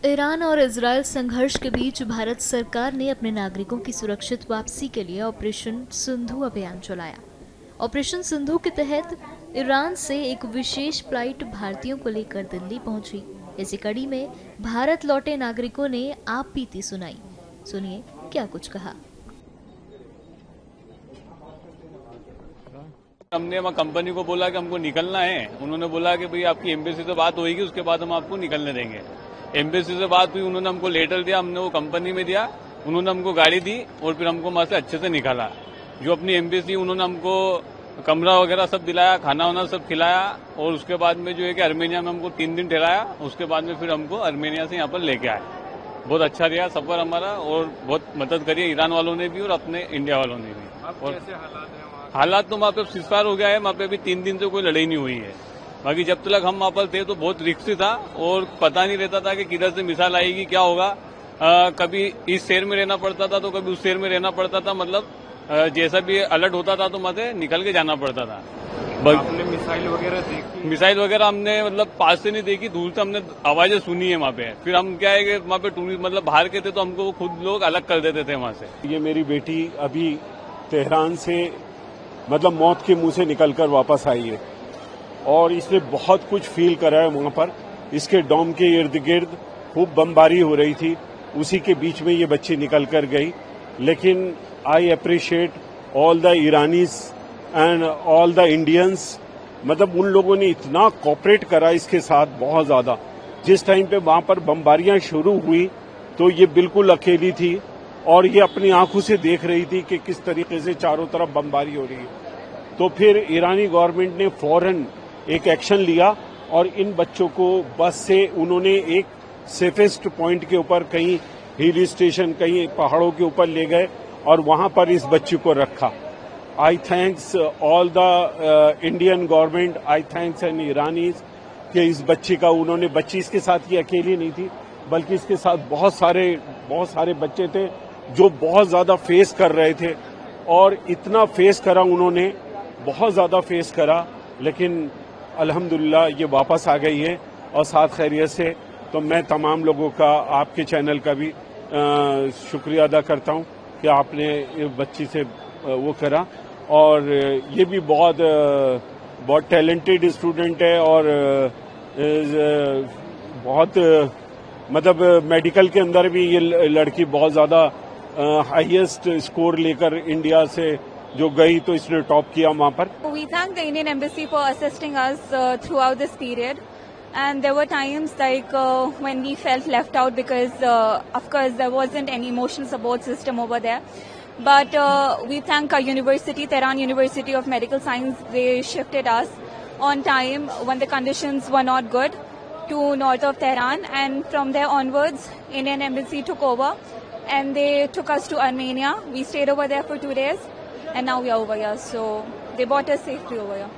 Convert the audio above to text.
Iran और Israel संघर्ष के बीच भारत सरकार ने अपने नागरिकों की सुरक्षित वापसी के लिए ऑपरेशन सिंधु अभियान चलाया। ऑपरेशन सिंधु के तहत ईरान से एक विशेष फ्लाइट भारतीयों को लेकर दिल्ली पहुंची। इसी कड़ी में भारत लौटे नागरिकों ने आप बीती सुनाई। सुनिए क्या कुछ कहा। हमने वहाँ कंपनी को बोला कि हमको निकलना है। उन्होंने बोला कि भाई आपकी एम्बेसी से बात होगी, उसके बाद हम आपको निकलने देंगे। एम्बेसी से बात हुई, उन्होंने हमको लेटर दिया, हमने वो कंपनी में दिया, उन्होंने हमको गाड़ी दी और फिर हमको वहां से अच्छे से निकाला। जो अपनी एम्बेसी, उन्होंने हमको कमरा वगैरह सब दिलाया, खाना वाना सब खिलाया और उसके बाद में जो है कि अर्मेनिया में हमको 3 दिन ठहराया। उसके बाद में फिर हमको अर्मेनिया से यहाँ पर लेके आए। बहुत अच्छा रहा सफर हमारा और बहुत मदद करी ईरान वालों ने भी और अपने इंडिया वालों ने भी। और कैसे हालात हैं वहाँ? हालात तो वहाँ पे सिस्तार हो गया है। वहाँ पे अभी 3 दिन से कोई लड़ाई नहीं हुई है। बाकी जब तक हम वहाँ पर थे तो बहुत रिस्की था और पता नहीं रहता था कि किधर से मिसाइल आएगी, क्या होगा। कभी इस शहर में रहना पड़ता था तो कभी उस शहर में रहना पड़ता था। मतलब जैसा भी अलर्ट होता था तो वहाँ से निकल के जाना पड़ता था। आपने मिसाइल वगैरह देखी? मिसाइल वगैरह हमने मतलब पास से नहीं देखी, दूर से हमने आवाजें सुनी है वहाँ पे। फिर हम क्या है कि वहाँ पे टूरिस्ट मतलब बाहर के थे तो हमको वो खुद लोग अलग कर देते थे वहाँ से। ये मेरी बेटी अभी तेहरान से मतलब मौत के मुंह से निकलकर वापस आई है और इसने बहुत कुछ फील करा है वहां पर। इसके डॉम के इर्द गिर्द खूब बमबारी हो रही थी, उसी के बीच में ये बच्ची निकल कर गई। लेकिन I appreciate all the Iranis and all the Indians. मतलब उन लोगों ने इतना कोऑपरेट करा इसके साथ बहुत ज्यादा। जिस टाइम पे वहां पर बमबारियां शुरू हुई तो ये बिल्कुल अकेली थी और ये अपनी आंखों से देख रही थी कि किस तरीके से चारों तरफ बमबारी हो रही है। तो फिर ईरानी गवर्नमेंट ने फौरन एक एक्शन लिया और इन बच्चों को बस से उन्होंने एक सेफेस्ट पॉइंट के ऊपर, कहीं हिल स्टेशन, कहीं पहाड़ों के ऊपर ले गए और वहां पर इस बच्ची को रखा। I thanks all the Indian government, I thanks an Iranis कि इस बच्ची का उन्होंने, बच्ची इसके साथ ये अकेली नहीं थी बल्कि इसके साथ बहुत सारे बच्चे थे जो बहुत ज्यादा फेस कर रहे थे और इतना फेस करा उन्होंने, बहुत ज्यादा फेस करा। लेकिन अल्हम्दुलिल्लाह ये वापस आ गई है और साथ खैरियत से। तो मैं तमाम लोगों का, आपके चैनल का भी शुक्रिया अदा करता हूं कि आपने इस बच्ची से वो करा। और ये भी बहुत टैलेंटेड स्टूडेंट है और बहुत मतलब मेडिकल के अंदर भी ये लड़की बहुत ज्यादा हाईएस्ट स्कोर लेकर इंडिया से जो गई तो इसने टॉप किया वहां पर। We thank the Indian Embassy for assisting us throughout this period. And there were times like when we felt left out because, of course, there wasn't any emotional support system over there. But we thank our university, Tehran University of Medical Science. They shifted us on time when the conditions were not good to north of Tehran. And from there onwards, Indian Embassy took over and they took us to Armenia. We stayed over there for 2 days and now we are over here. So they brought us safely over here.